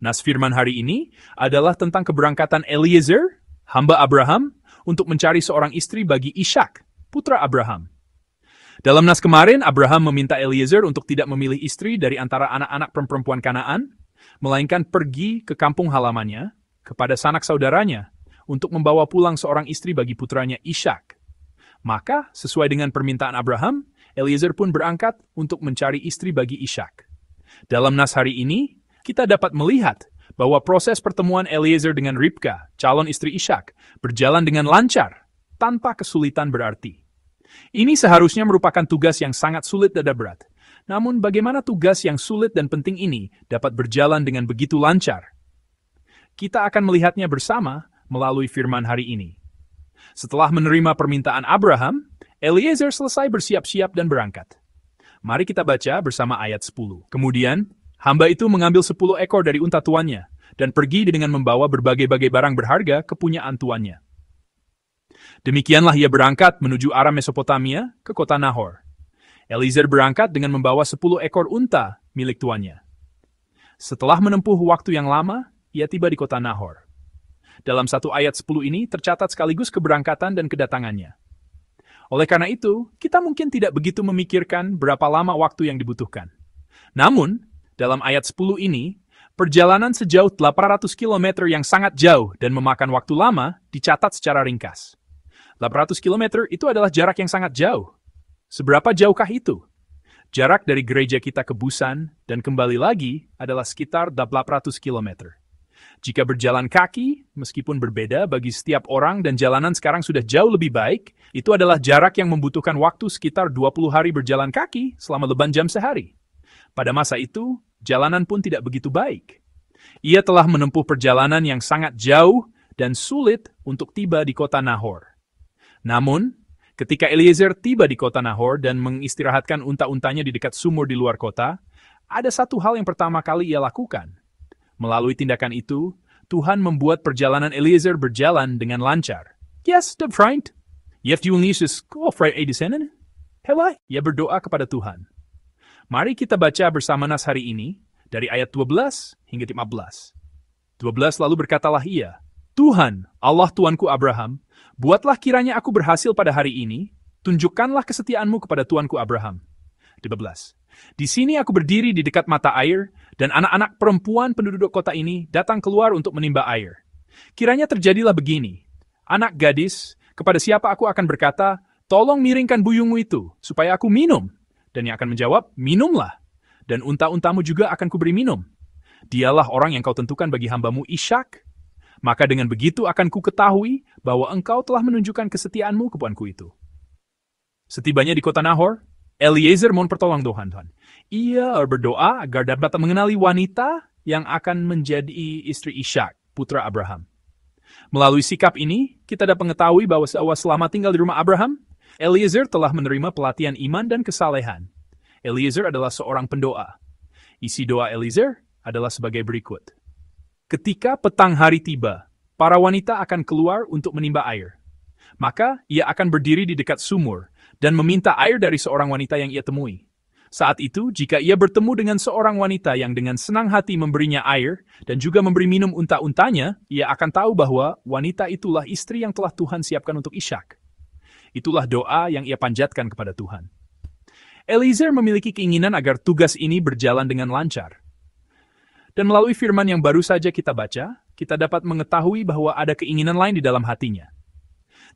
Nas firman hari ini adalah tentang keberangkatan Eliezer, hamba Abraham, untuk mencari seorang istri bagi Ishak, putra Abraham. Dalam nas kemarin, Abraham meminta Eliezer untuk tidak memilih istri dari antara anak-anak perempuan Kanaan, melainkan pergi ke kampung halamannya, kepada sanak saudaranya, untuk membawa pulang seorang istri bagi putranya Ishak. Maka, sesuai dengan permintaan Abraham, Eliezer pun berangkat untuk mencari istri bagi Ishak. Dalam nas hari ini, kita dapat melihat bahwa proses pertemuan Eliezer dengan Ribka, calon istri Ishak, berjalan dengan lancar, tanpa kesulitan berarti. Ini seharusnya merupakan tugas yang sangat sulit dan berat. Namun bagaimana tugas yang sulit dan penting ini dapat berjalan dengan begitu lancar? Kita akan melihatnya bersama melalui firman hari ini. Setelah menerima permintaan Abraham, Eliezer selesai bersiap-siap dan berangkat. Mari kita baca bersama ayat 10. Kemudian, hamba itu mengambil 10 ekor dari unta tuannya dan pergi dengan membawa berbagai-bagai barang berharga kepunyaan tuannya. Demikianlah ia berangkat menuju arah Mesopotamia ke kota Nahor. Eliezer berangkat dengan membawa 10 ekor unta milik tuannya. Setelah menempuh waktu yang lama, ia tiba di kota Nahor. Dalam 1 ayat 10 ini tercatat sekaligus keberangkatan dan kedatangannya. Oleh karena itu, kita mungkin tidak begitu memikirkan berapa lama waktu yang dibutuhkan. Namun, dalam ayat 10 ini, perjalanan sejauh 800 km yang sangat jauh dan memakan waktu lama dicatat secara ringkas. 800 km itu adalah jarak yang sangat jauh. Seberapa jauhkah itu? Jarak dari gereja kita ke Busan dan kembali lagi adalah sekitar 800 km. Jika berjalan kaki, meskipun berbeda bagi setiap orang dan jalanan sekarang sudah jauh lebih baik, itu adalah jarak yang membutuhkan waktu sekitar 20 hari berjalan kaki selama 8 jam sehari. Pada masa itu, jalanan pun tidak begitu baik. Ia telah menempuh perjalanan yang sangat jauh dan sulit untuk tiba di kota Nahor. Namun, ketika Eliezer tiba di kota Nahor dan mengistirahatkan unta-untanya di dekat sumur di luar kota, ada satu hal yang pertama kali ia lakukan. Melalui tindakan itu, Tuhan membuat perjalanan Eliezer berjalan dengan lancar. Yes, the friend. Yet you need to go for a descendant. Hello, ia berdoa kepada Tuhan. Mari kita baca bersama nas hari ini, dari ayat 12 hingga 15. 12 lalu berkatalah ia, Tuhan, Allah Tuanku Abraham, buatlah kiranya aku berhasil pada hari ini, tunjukkanlah kesetiaanmu kepada Tuanku Abraham. 12. Di sini aku berdiri di dekat mata air, dan anak-anak perempuan penduduk kota ini datang keluar untuk menimba air. Kiranya terjadilah begini, anak gadis, kepada siapa aku akan berkata, tolong miringkan buyungmu itu, supaya aku minum. Dan yang akan menjawab, minumlah. Dan unta-untamu juga akan kuberi minum. Dialah orang yang kau tentukan bagi hambamu Ishak. Maka dengan begitu akan ku ketahui bahwa engkau telah menunjukkan kesetiaanmu kepuanku itu. Setibanya di kota Nahor, Eliezer mohon pertolongan Tuhan. Ia berdoa agar dapat mengenali wanita yang akan menjadi istri Ishak, putra Abraham. Melalui sikap ini, kita dapat mengetahui bahwa selama tinggal di rumah Abraham, Eliezer telah menerima pelatihan iman dan kesalehan. Eliezer adalah seorang pendoa. Isi doa Eliezer adalah sebagai berikut. Ketika petang hari tiba, para wanita akan keluar untuk menimba air. Maka ia akan berdiri di dekat sumur dan meminta air dari seorang wanita yang ia temui. Saat itu, jika ia bertemu dengan seorang wanita yang dengan senang hati memberinya air dan juga memberi minum unta-untanya, ia akan tahu bahwa wanita itulah istri yang telah Tuhan siapkan untuk Ishak. Itulah doa yang ia panjatkan kepada Tuhan. Eliezer memiliki keinginan agar tugas ini berjalan dengan lancar. Dan melalui firman yang baru saja kita baca, kita dapat mengetahui bahwa ada keinginan lain di dalam hatinya.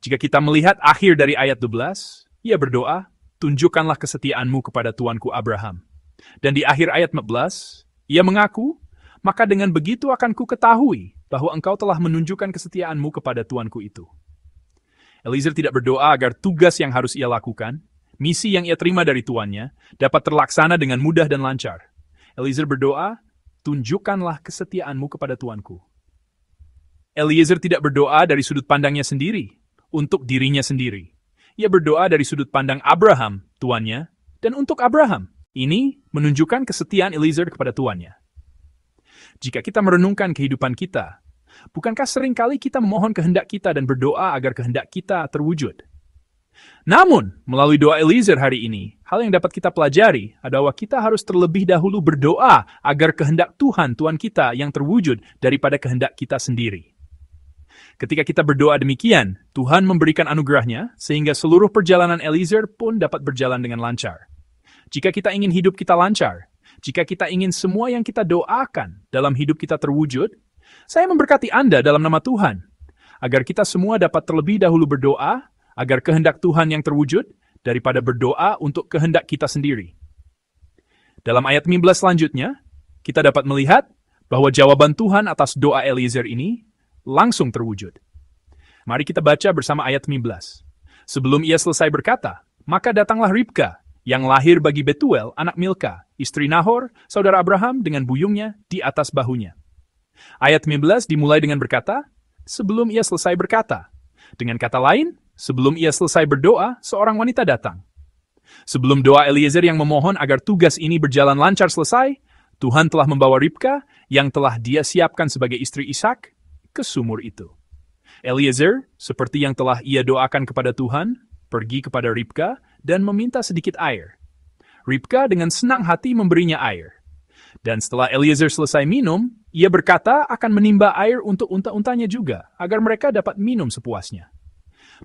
Jika kita melihat akhir dari ayat 12, ia berdoa, tunjukkanlah kesetiaanmu kepada Tuanku Abraham. Dan di akhir ayat 14, ia mengaku, maka dengan begitu akan ku ketahui bahwa engkau telah menunjukkan kesetiaanmu kepada Tuanku itu. Eliezer tidak berdoa agar tugas yang harus ia lakukan, misi yang ia terima dari tuannya, dapat terlaksana dengan mudah dan lancar. Eliezer berdoa, tunjukkanlah kesetiaanmu kepada Tuanku. Eliezer tidak berdoa dari sudut pandangnya sendiri, untuk dirinya sendiri. Ia berdoa dari sudut pandang Abraham, tuannya, dan untuk Abraham. Ini menunjukkan kesetiaan Eliezer kepada tuannya. Jika kita merenungkan kehidupan kita, bukankah seringkali kita memohon kehendak kita dan berdoa agar kehendak kita terwujud? Namun, melalui doa Eliezer hari ini, hal yang dapat kita pelajari adalah kita harus terlebih dahulu berdoa agar kehendak Tuhan kita yang terwujud daripada kehendak kita sendiri. Ketika kita berdoa demikian, Tuhan memberikan anugerahnya sehingga seluruh perjalanan Eliezer pun dapat berjalan dengan lancar. Jika kita ingin hidup kita lancar, jika kita ingin semua yang kita doakan dalam hidup kita terwujud, saya memberkati Anda dalam nama Tuhan, agar kita semua dapat terlebih dahulu berdoa agar kehendak Tuhan yang terwujud daripada berdoa untuk kehendak kita sendiri. Dalam ayat 15 selanjutnya, kita dapat melihat bahwa jawaban Tuhan atas doa Eliezer ini langsung terwujud. Mari kita baca bersama ayat 15. Sebelum ia selesai berkata, maka datanglah Ribka, yang lahir bagi Betuel, anak Milka, istri Nahor, saudara Abraham dengan buyungnya di atas bahunya. Ayat 15 dimulai dengan berkata, sebelum ia selesai berkata. Dengan kata lain, sebelum ia selesai berdoa, seorang wanita datang. Sebelum doa Eliezer yang memohon agar tugas ini berjalan lancar selesai, Tuhan telah membawa Ribka yang telah dia siapkan sebagai istri Ishak ke sumur itu. Eliezer, seperti yang telah ia doakan kepada Tuhan, pergi kepada Ribka dan meminta sedikit air. Ribka dengan senang hati memberinya air. Dan setelah Eliezer selesai minum, ia berkata akan menimba air untuk unta-untanya juga, agar mereka dapat minum sepuasnya.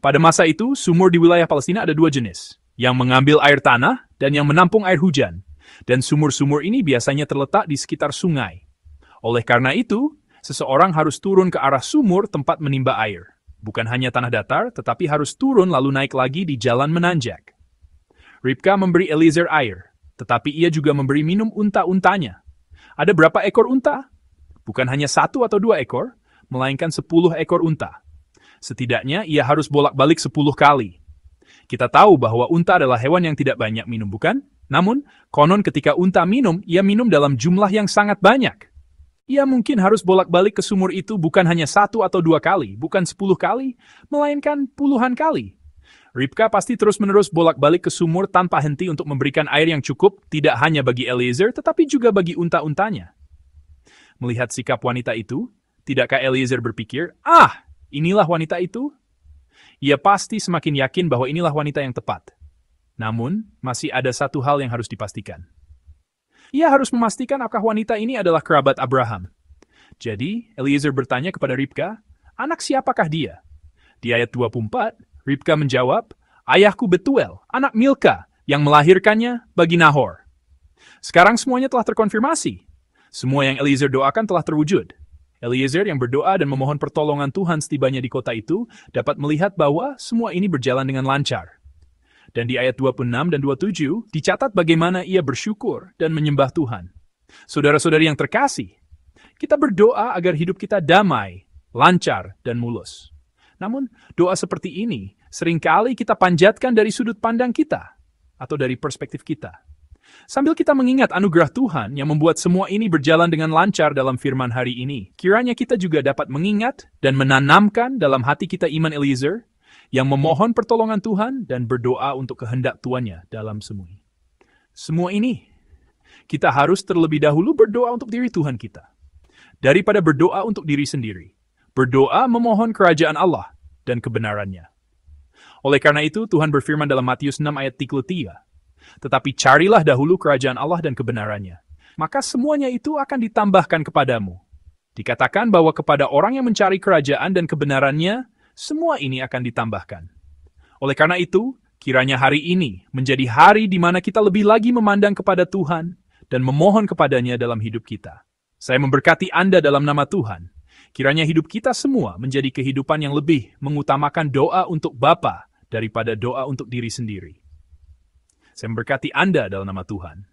Pada masa itu, sumur di wilayah Palestina ada dua jenis, yang mengambil air tanah dan yang menampung air hujan. Dan sumur-sumur ini biasanya terletak di sekitar sungai. Oleh karena itu, seseorang harus turun ke arah sumur tempat menimba air. Bukan hanya tanah datar, tetapi harus turun lalu naik lagi di jalan menanjak. Ribka memberi Eliezer air, tetapi ia juga memberi minum unta-untanya. Ada berapa ekor unta? Bukan hanya 1 atau 2 ekor, melainkan 10 ekor unta. Setidaknya ia harus bolak-balik 10 kali. Kita tahu bahwa unta adalah hewan yang tidak banyak minum, bukan? Namun, konon ketika unta minum, ia minum dalam jumlah yang sangat banyak. Ia mungkin harus bolak-balik ke sumur itu bukan hanya 1 atau 2 kali, bukan 10 kali, melainkan puluhan kali. Ribka pasti terus-menerus bolak-balik ke sumur tanpa henti untuk memberikan air yang cukup, tidak hanya bagi Eliezer, tetapi juga bagi unta-untanya. Melihat sikap wanita itu, tidakkah Eliezer berpikir, inilah wanita itu? Ia pasti semakin yakin bahwa inilah wanita yang tepat. Namun, masih ada satu hal yang harus dipastikan. Ia harus memastikan apakah wanita ini adalah kerabat Abraham. Jadi, Eliezer bertanya kepada Ribka, anak siapakah dia? Di ayat 24, Ribka menjawab, ayahku Betuel, anak Milka, yang melahirkannya bagi Nahor. Sekarang semuanya telah terkonfirmasi. Semua yang Eliezer doakan telah terwujud. Eliezer yang berdoa dan memohon pertolongan Tuhan setibanya di kota itu dapat melihat bahwa semua ini berjalan dengan lancar. Dan di ayat 26 dan 27 dicatat bagaimana ia bersyukur dan menyembah Tuhan. Saudara-saudari yang terkasih, kita berdoa agar hidup kita damai, lancar, dan mulus. Namun, doa seperti ini seringkali kita panjatkan dari sudut pandang kita atau dari perspektif kita. Sambil kita mengingat anugerah Tuhan yang membuat semua ini berjalan dengan lancar dalam firman hari ini, kiranya kita juga dapat mengingat dan menanamkan dalam hati kita iman Eliezer yang memohon pertolongan Tuhan dan berdoa untuk kehendak Tuannya dalam semua. Semua ini, kita harus terlebih dahulu berdoa untuk diri Tuhan kita. Daripada berdoa untuk diri sendiri, berdoa memohon kerajaan Allah dan kebenarannya. Oleh karena itu, Tuhan berfirman dalam Matius 6 ayat 33, tetapi carilah dahulu kerajaan Allah dan kebenarannya, maka semuanya itu akan ditambahkan kepadamu. Dikatakan bahwa kepada orang yang mencari kerajaan dan kebenarannya, semua ini akan ditambahkan. Oleh karena itu, kiranya hari ini menjadi hari di mana kita lebih lagi memandang kepada Tuhan dan memohon kepadanya dalam hidup kita. Saya memberkati Anda dalam nama Tuhan. Kiranya hidup kita semua menjadi kehidupan yang lebih mengutamakan doa untuk Bapa daripada doa untuk diri sendiri. Saya memberkati Anda dalam nama Tuhan.